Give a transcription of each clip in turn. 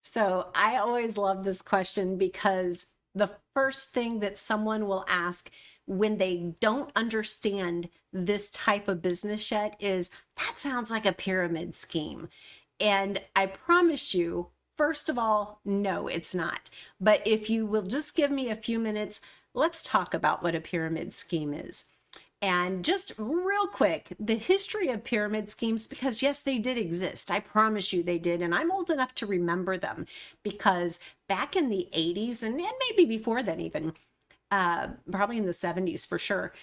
So I always love this question because the first thing that someone will ask when they don't understand this type of business yet is, that sounds like a pyramid scheme. And I promise you, first of all, no, it's not. But if you will just give me a few minutes, let's talk about what a pyramid scheme is. And just real quick, the history of pyramid schemes, because yes, they did exist. I promise you they did. And I'm old enough to remember them because back in the 80s and maybe before then, even probably in the 70s for sure,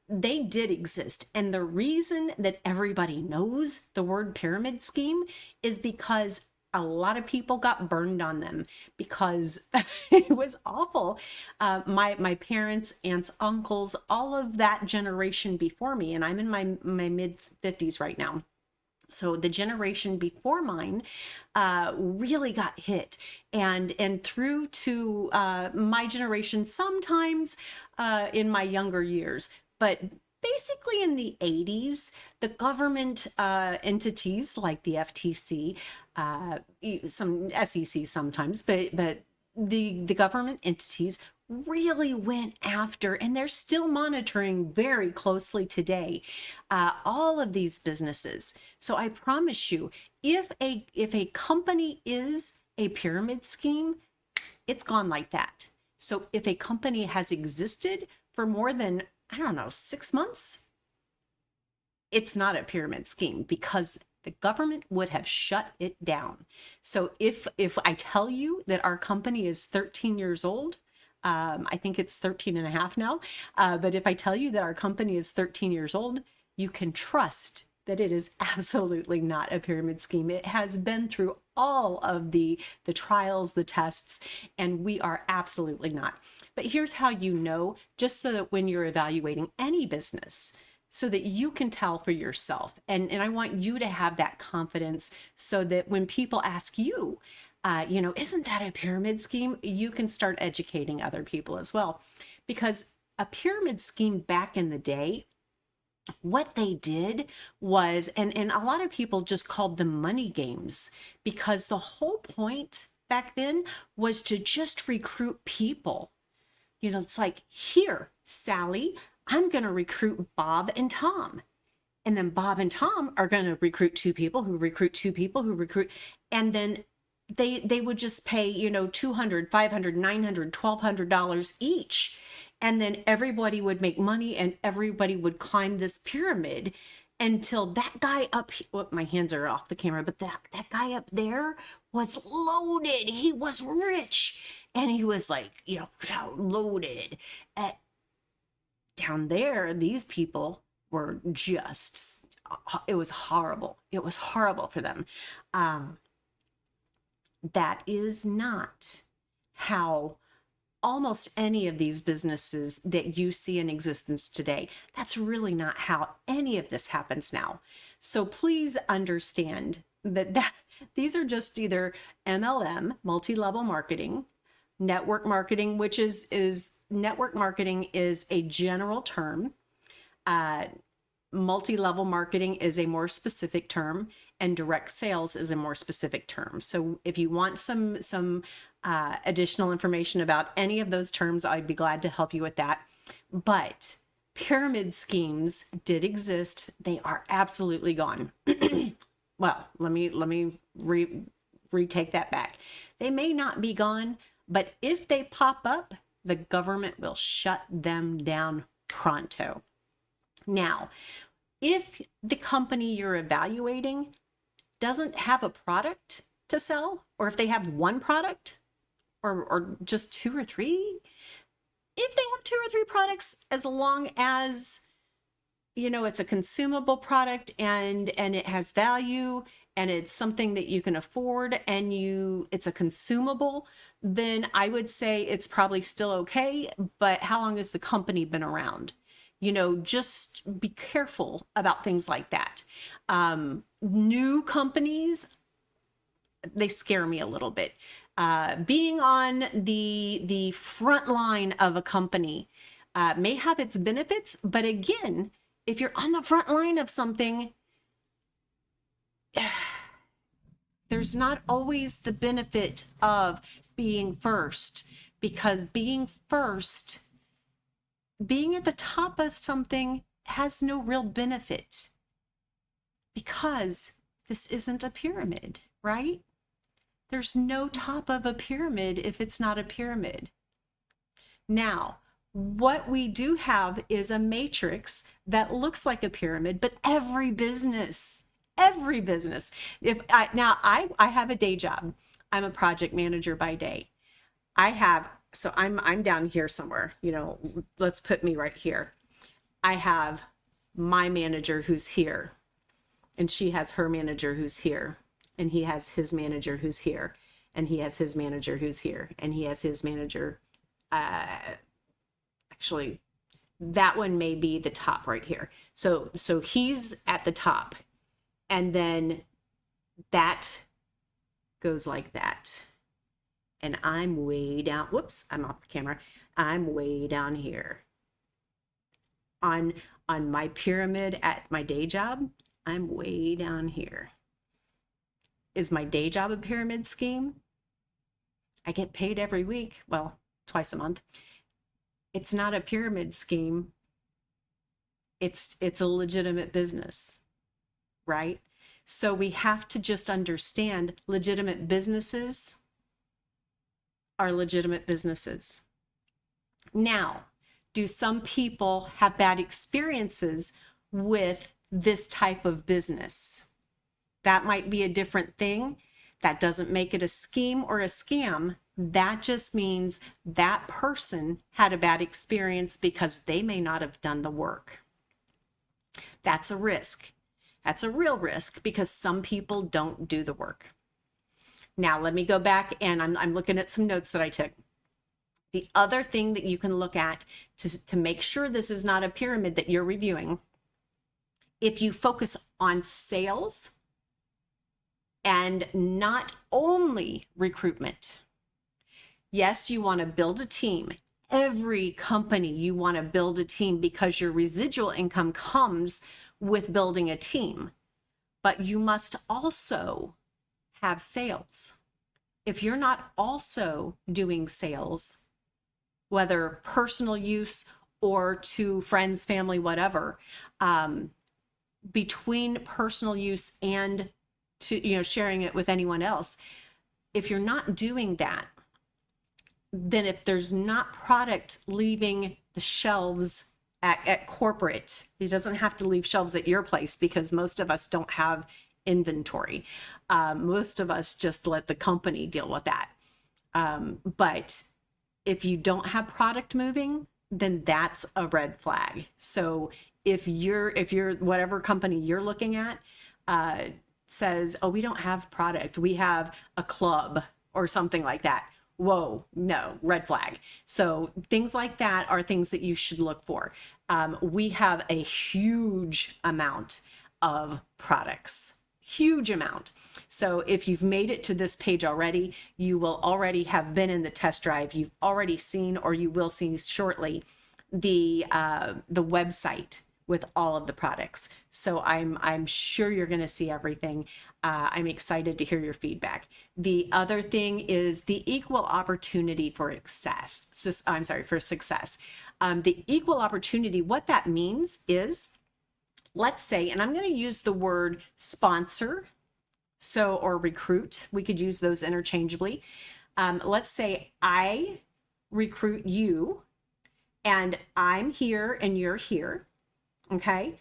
they did exist. And the reason that everybody knows the word pyramid scheme is because a lot of people got burned on them because it was awful. My parents, aunts, uncles, all of that generation before me, and I'm in my mid 50s right now. So the generation before mine really got hit, and through to my generation sometimes in my younger years, but basically in the 80s, the government entities like the FTC, some SEC sometimes, but the government entities really went after, and they're still monitoring very closely today, all of these businesses. So I promise you, if a company is a pyramid scheme, it's gone like that. So if a company has existed for more than, I don't know, 6 months, it's not a pyramid scheme because the government would have shut it down. So if I tell you that our company is 13 years old, I think it's 13 and a half now. But if I tell you that our company is 13 years old, you can trust that it is absolutely not a pyramid scheme. It has been through all of the trials, the tests, and we are absolutely not. But here's how you know, just so that when you're evaluating any business, so that you can tell for yourself. And I want you to have that confidence so that when people ask you, isn't that a pyramid scheme? You can start educating other people as well. Because a pyramid scheme back in the day, what they did was, and a lot of people just called them money games, because the whole point back then was to just recruit people. It's like, here, Sally, I'm going to recruit Bob and Tom. And then Bob and Tom are going to recruit two people who recruit two people who recruit. And then they would just pay, $200, $500, $900, $1,200 each. And then everybody would make money and everybody would climb this pyramid until that guy up, well, my hands are off the camera, but that guy up there was loaded. He was rich. And he was like, loaded. Down there, these people were just, it was horrible. It was horrible for them. That is not how almost any of these businesses that you see in existence today, that's really not how any of this happens now. So please understand that these are just either MLM, multi-level marketing, network marketing, which is network marketing is a general term. Multi-level marketing is a more specific term, and direct sales is a more specific term. So if you want some additional information about any of those terms, I'd be glad to help you with that. But pyramid schemes did exist. They are absolutely gone. Well, let me retake that back. They may not be gone, but if they pop up, the government will shut them down pronto. Now, if the company you're evaluating doesn't have a product to sell, or if they have one product, or just two or three, if they have two or three products, as long as it's a consumable product and it has value and it's something that you can afford and it's a consumable, then I would say it's probably still okay. But how long has the company been around? Just be careful about things like that. New companies, they scare me a little bit. Being on the front line of a company may have its benefits, but again, if you're on the front line of something, There's not always the benefit of being first, because being first, being at the top of something has no real benefit, because this isn't a pyramid, right? There's no top of a pyramid if it's not a pyramid. Now, what we do have is a matrix that looks like a pyramid, but every business, if I have a day job. I'm a project manager by day. I'm down here somewhere, let's put me right here. I have my manager who's here, and she has her manager who's here, and he has his manager who's here, and he has his manager who's here, and he has his manager. Actually, that one may be the top right here. So he's at the top, and then that goes like that. And I'm way down. Whoops, I'm off the camera. I'm way down here. On my pyramid at my day job, I'm way down here. Is my day job a pyramid scheme? I get paid every week. Well, twice a month. It's not a pyramid scheme. It's a legitimate business, right? So we have to just understand legitimate businesses are legitimate businesses. Now, do some people have bad experiences with this type of business? That might be a different thing. That doesn't make it a scheme or a scam. That just means that person had a bad experience because they may not have done the work. That's a risk. That's a real risk, because some people don't do the work. Now, let me go back, and I'm looking at some notes that I took. The other thing that you can look at to make sure this is not a pyramid that you're reviewing, if you focus on sales and not only recruitment. Yes, you want to build a team. Every company, you want to build a team because your residual income comes with building a team. But you must also have sales. If you're not also doing sales, whether personal use or to friends, family, whatever, between personal use and to sharing it with anyone else, if you're not doing that, then if there's not product leaving the shelves at corporate, it doesn't have to leave shelves at your place, because most of us don't have inventory. Most of us just let the company deal with that. But if you don't have product moving, then that's a red flag. So if you're whatever company you're looking at says, oh, we don't have product, we have a club or something like that. Whoa, no, red flag. So things like that are things that you should look for. We have a huge amount of products, huge amount. So if you've made it to this page already, you will already have been in the test drive. You've already seen, or you will see shortly, the website with all of the products. So I'm sure you're going to see everything. I'm excited to hear your feedback. The other thing is the equal opportunity for success. For success. The equal opportunity, what that means is, let's say, and I'm going to use the word sponsor, or recruit. We could use those interchangeably. Let's say I recruit you, and I'm here and you're here. Okay.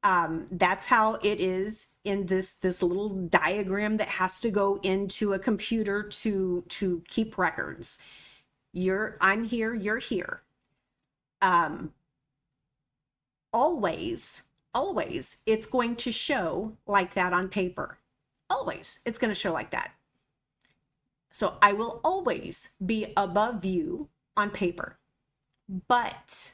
That's how it is in this little diagram that has to go into a computer to keep records. I'm here, you're here. Always it's going to show like that on paper. Always it's going to show like that. So I will always be above you on paper, but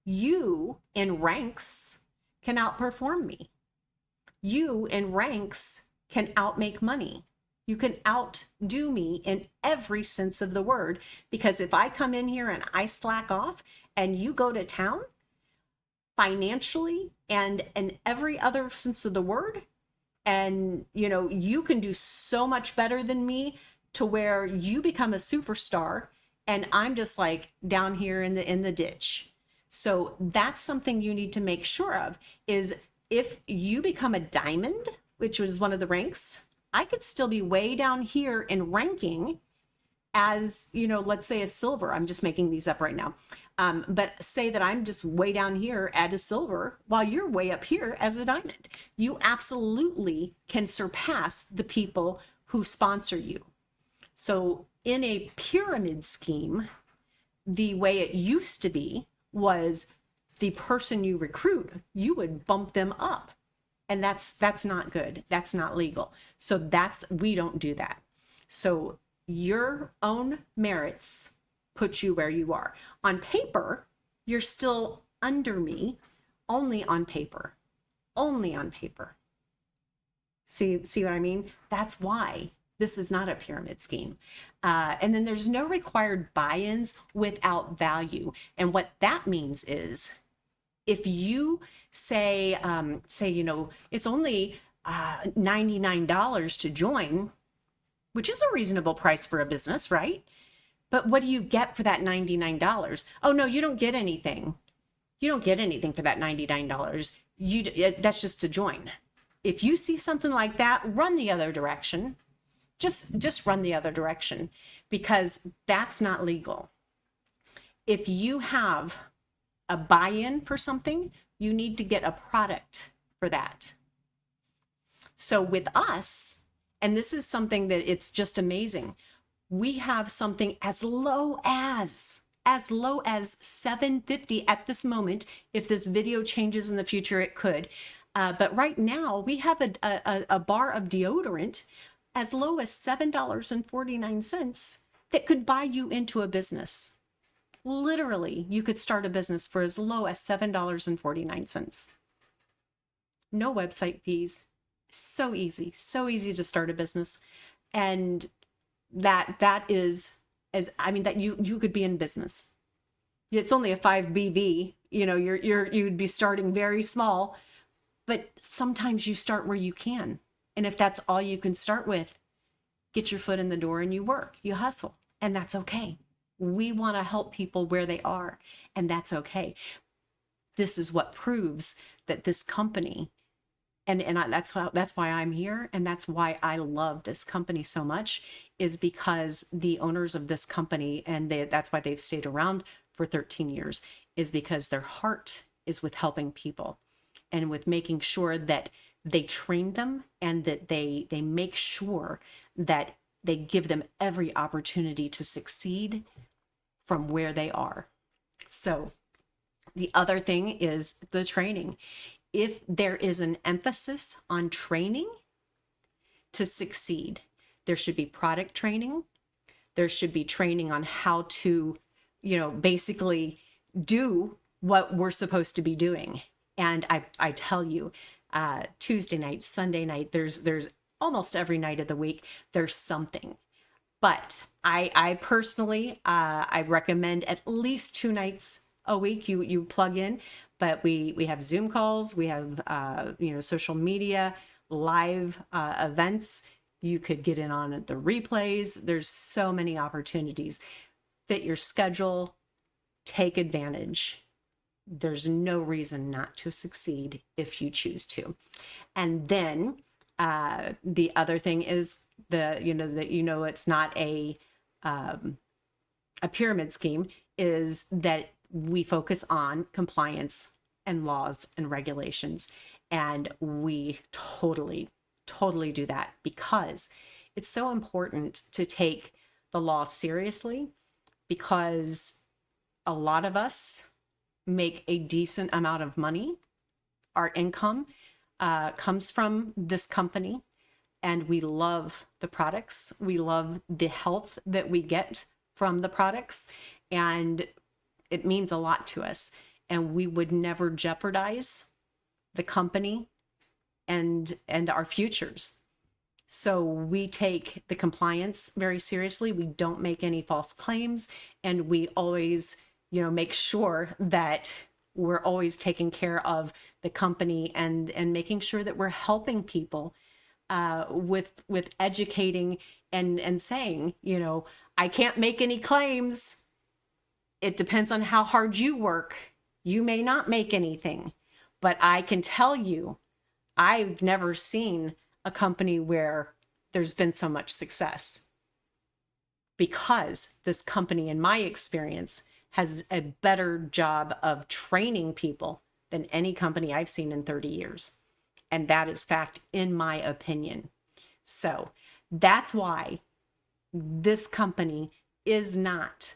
you in ranks can outperform me. You in ranks can outmake money. You can outdo me in every sense of the word, because if I come in here and I slack off and you go to town financially and in every other sense of the word, And, you can do so much better than me to where you become a superstar and I'm just like down here in the ditch. So that's something you need to make sure of is if you become a diamond, which was one of the ranks, I could still be way down here in ranking as, let's say a silver. I'm just making these up right now. But say that I'm just way down here at a silver while you're way up here as a diamond. You absolutely can surpass the people who sponsor you. So in a pyramid scheme, the way it used to be was the person you recruit, you would bump them up. And that's not good. That's not legal. So we don't do that. So your own merits put you where you are. On paper, you're still under me, only on paper. Only on paper. See what I mean? That's why this is not a pyramid scheme. And then there's no required buy-ins without value. And what that means is if you say, it's only $99 to join, which is a reasonable price for a business, right? But what do you get for that $99? Oh, no, you don't get anything. You don't get anything for that $99. That's just to join. If you see something like that, run the other direction. Just run the other direction because that's not legal. If you have a buy-in for something, you need to get a product for that. So with us, and this is something that it's just amazing, we have something as low as $750 at this moment. If this video changes in the future, it could. But right now we have a bar of deodorant as low as $7.49 that could buy you into a business. Literally, you could start a business for as low as $7.49. No website fees. So easy to start a business. And that is that you could be in business. It's only a 5 BV, you'd be starting very small, but sometimes you start where you can. And if that's all you can start with, get your foot in the door and you work, you hustle, and that's okay. We want to help people where they are, and that's okay. This is what proves that this company, that's why I'm here, and that's why I love this company so much, is because the owners of this company, and that's why they've stayed around for 13 years, is because their heart is with helping people and with making sure that they train them and that they make sure that they give them every opportunity to succeed from where they are. So the other thing is the training. If there is an emphasis on training to succeed, there should be product training. There should be training on how to, basically do what we're supposed to be doing. And I tell you, Tuesday night, Sunday night, there's almost every night of the week, there's something. But I personally, I recommend at least 2 nights a week you plug in. But we have Zoom calls, we have social media, live events. You could get in on the replays. There's so many opportunities. Fit your schedule, take advantage. There's no reason not to succeed if you choose to. And then the other thing is it's not a pyramid scheme, is that we focus on compliance and laws and regulations. And we totally do that because it's so important to take the law seriously, because a lot of us make a decent amount of money. Our income comes from this company, and we love the products. We love the health that we get from the products, and it means a lot to us. And we would never jeopardize the company and our futures. So we take the compliance very seriously. We don't make any false claims, and we always, make sure that we're always taking care of the company and making sure that we're helping people with educating and saying, you know, I can't make any claims. It depends on how hard you work. You may not make anything, but I can tell you, I've never seen a company where there's been so much success, because this company, in my experience, has a better job of training people than any company I've seen in 30 years. And that is fact, in my opinion. So that's why this company is not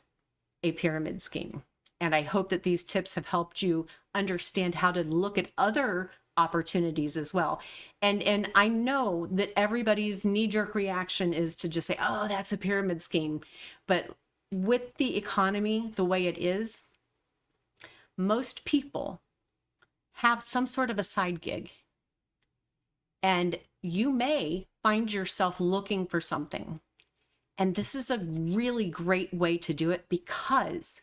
a pyramid scheme. And I hope that these tips have helped you understand how to look at other opportunities as well. And I know that everybody's knee-jerk reaction is to just say, oh, that's a pyramid scheme. But with the economy the way it is, most people have some sort of a side gig. And you may find yourself looking for something. And this is a really great way to do it, because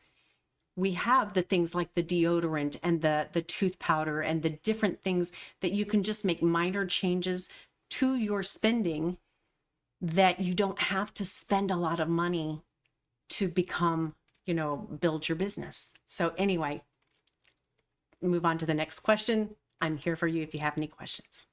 we have the things like the deodorant and the tooth powder and the different things that you can just make minor changes to your spending, that you don't have to spend a lot of money to become, you know, build your business. So anyway, move on to the next question. I'm here for you if you have any questions.